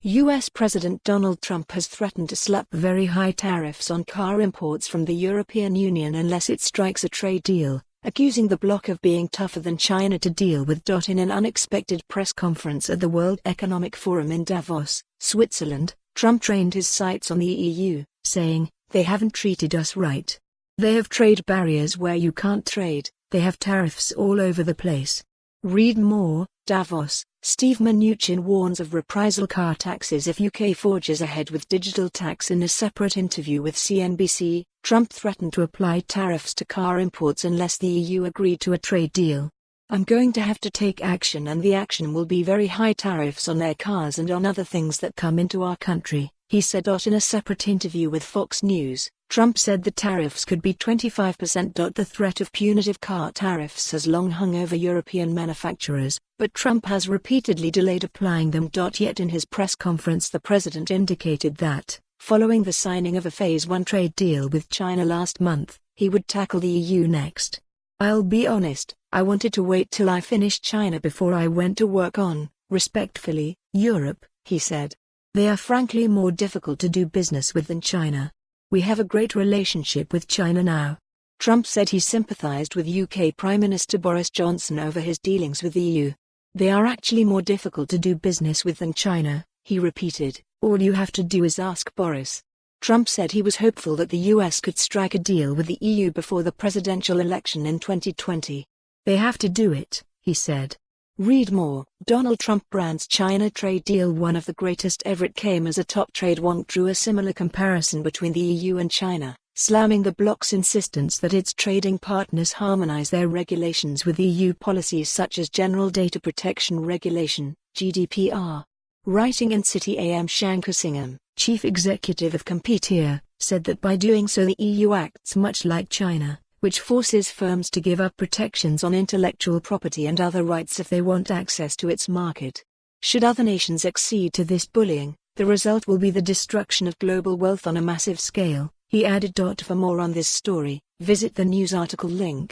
U.S. President Donald Trump has threatened to slap very high tariffs on car imports from the European Union unless it strikes a trade deal, accusing the bloc of being tougher than China to deal with. In an unexpected press conference at the World Economic Forum in Davos, Switzerland, Trump trained his sights on the EU, saying, "They haven't treated us right. They have trade barriers where you can't trade, they have tariffs all over the place." Read more. Davos, Steve Mnuchin warns of reprisal car taxes if UK forges ahead with digital tax. In a separate interview with CNBC, Trump threatened to apply tariffs to car imports unless the EU agreed to a trade deal. "I'm going to have to take action, and the action will be very high tariffs on their cars and on other things that come into our country," he said. In a separate interview with Fox News, Trump said the tariffs could be 25%. The threat of punitive car tariffs has long hung over European manufacturers, but Trump has repeatedly delayed applying them. Yet in his press conference, the president indicated that, following the signing of a Phase 1 trade deal with China last month, he would tackle the EU next. "I'll be honest, I wanted to wait till I finished China before I went to work on, respectfully, Europe," he said. "They are frankly more difficult to do business with than China. We have a great relationship with China now." Trump said he sympathised with UK Prime Minister Boris Johnson over his dealings with the EU. "They are actually more difficult to do business with than China," he repeated. "All you have to do is ask Boris." Trump said he was hopeful that the US could strike a deal with the EU before the presidential election in 2020. "They have to do it," he said. Read more. Donald Trump brands China trade deal one of the greatest ever. It came as a top trade wonk drew a similar comparison between the EU and China, slamming the bloc's insistence that its trading partners harmonize their regulations with EU policies such as General Data Protection Regulation, GDPR. Writing in City, A.M. Shankarsingam, chief executive of Competir, said that by doing so the EU acts much like China, which forces firms to give up protections on intellectual property and other rights if they want access to its market. Should other nations accede to this bullying, the result will be the destruction of global wealth on a massive scale, he added. For more on this story, visit the news article link.